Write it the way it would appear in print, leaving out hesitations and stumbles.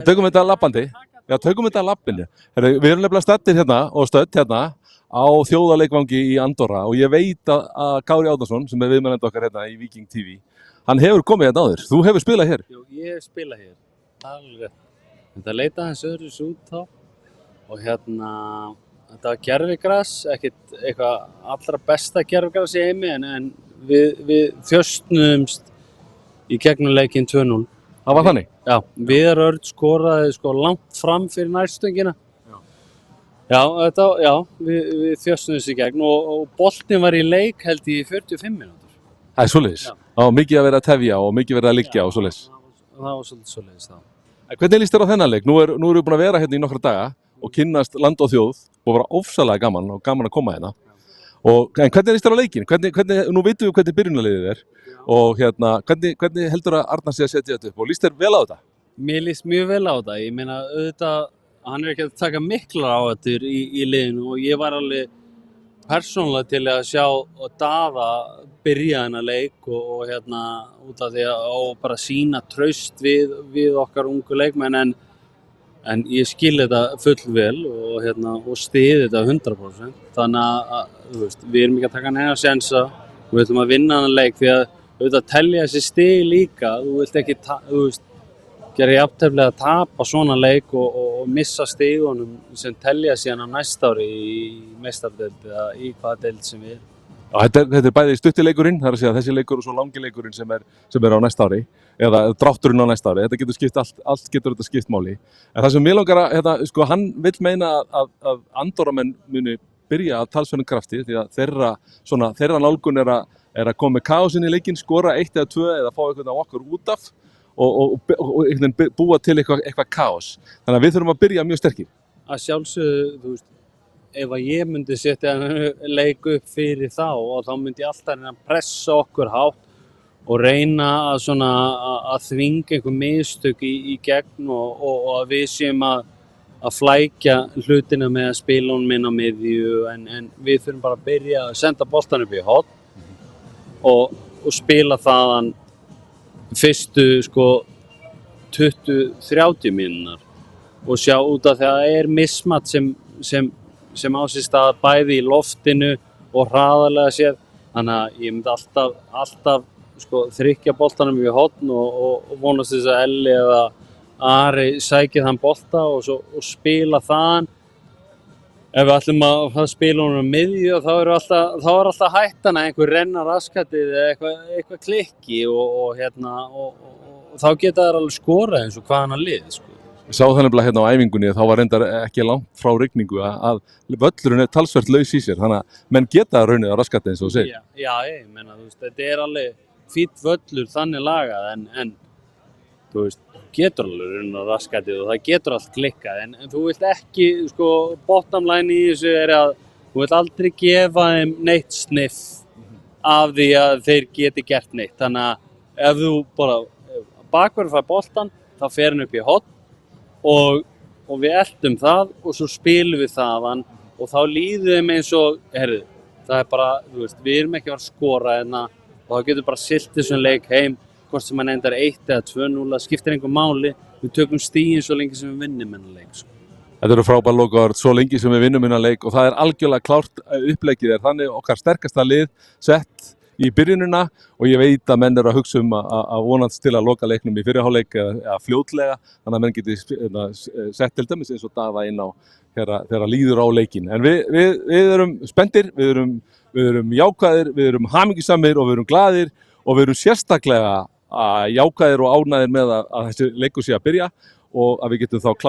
Tökum þetta lappandi. Já, tökum þetta lappinu. Við erum nefnilega stættir hérna og stödd hérna á þjóðarleikvangi í Andorra og ég veit að Kári Árnason, sem er viðmælandi okkar hérna í Viking TV, hann hefur komið hérna áður. Þú hefur spilað hér. Jú, ég hef spilað hér. Alveg. Þetta leita aðeins öðruvísi út þá og hérna, þetta var gervigras, ekkert eitthvað allra besta gervigras í heimi en við þjösnuðumst í gegnum leikinn 2-0. Það var þannig? Já, Viðar Örn skoraði langt fram fyrir nærstöngina. Já, við þjösnuðumst í gegn og boltinn var í leik held í 45 mínútur. Það er svoleiðis? Já, mikið að vera að tefja og mikið verið að liggja og svoleiðis? Það var svolítið svoleiðis þá. Hvernig líst þér á þennan leik? Nú erum við búin að vera hérna í nokkra daga og kynnast land og þjóð og vera ofsalega gaman og gaman að koma hérna. En hvernig líst þér á leikinn? Nú vitum við hvernig byrjunarliðið er og hérna, hvernig heldur að Arnar sé að setja þetta upp og líst þér vel á þetta? Mér líst mjög vel á þetta. Ég meina auðvitað, hann er ekki að taka miklar áhættur í liðinu og ég var alveg persónulega til að sjá Daða byrja þennan leik og hérna út af því að bara sýna traust við okkar ungu leikmenn en ég skil þetta fullvel og hérna og styð þetta 100%. Þannig að þú veist, við erum ekki að taka neina sénsa og við ætlum að vinna þennan leik því að auðvitað telja þessi stig líka. Þú vilt ekki gera jafntefli að tapa svona leik og missa stigunum sem telja síðan á næsta ári í meistardeild eða í hvaða deild sem við erum. Þetta er bæði stuttileikurinn, það er að segja þessi leikur og svo langileikurinn sem er á næsta ári eða drátturinn á næsta ári. Þetta getur skipt allt getur þetta skipt máli. En það sem mig langar að hann vill meina að Andorramenn muni byrja að talsverðum krafti því að þeirra nálgun er að koma með kaosinn í leikinn, skora 1 eða 2 eða fá eitthvað á okkur út af og búa til eitthvað kaos. Þannig að við þurfum að byrja mjög sterkir. Að sjálfsögðu, þú veist, ef að ég myndi setja leik upp fyrir þá og þá myndi ég alltaf reyna að pressa okkur hátt og reyna að þvinga einhver mistök í gegn og að við séum að flækja hlutina með að spila honum inn á miðju en við þurfum bara að byrja að senda boltan upp í horn og spila þaðan fyrstu 20-30 mínútur og sjá út af því að það er mismat sem á sér stað bæði í loftinu og hraðarlega séð. Þannig að ég myndi alltaf þrykkja boltanum í horn og vonast þess að Elli eða Ari sækir þann bolta og spila þaðan. Ef við ætlum að spila honum á miðju þá er alltaf hættan að einhver renna raskatið eða eitthvað klikki og þá geta þær alveg skorað eins og hvaðan að lið. Ég sá það nefnilega hérna á æfingunni þá var reyndar ekki langt frá rigningu að völlurinn er talsvert laus í sér þannig að menn geta raunið á raskatið eins og þú segir. Já, ég meina, þú veist, þetta er alveg fínn völlur þannig lagað en þú veist, getur alveg raunið á raskatið og það getur allt klikkað en þú vilt ekki, bottom line í þessu er að þú vilt aldrei gefa þeim neitt sniff af því að þeir geti gert neitt. Þannig að ef þú bara bakverður fær boltan þá fer hann upp í horn og við eltum það og svo spilum við þaðan og þá líður þeim eins og, það er bara, þú veist, við erum ekki að skora hérna og þá getur bara siglt þessum leik heim, hvort sem hann endar 1 eða 2-0, það skiptir einhver máli, við tökum stigin svo lengi sem við vinnum þennan leik. Þetta eru frábær lokaorð, svo lengi sem við vinnum þennan leik og það er algjörlega klárt uppleggið þannig okkar sterkasta lið sett í byrjunina og ég veit að menn eru að hugsa að vonast til að loka leiknum í fyrriháleik eða fljótlega þannig að menn geti sett til dæmis eins og Daða inn á þegar líður á leikinn. En við erum spenntir, við erum jákvæðir, við erum hamingjusamir og við erum glaðir og við erum sérstaklega jákvæðir og ánægðir með að þessi leikur sé að byrja og að við getum þá klárað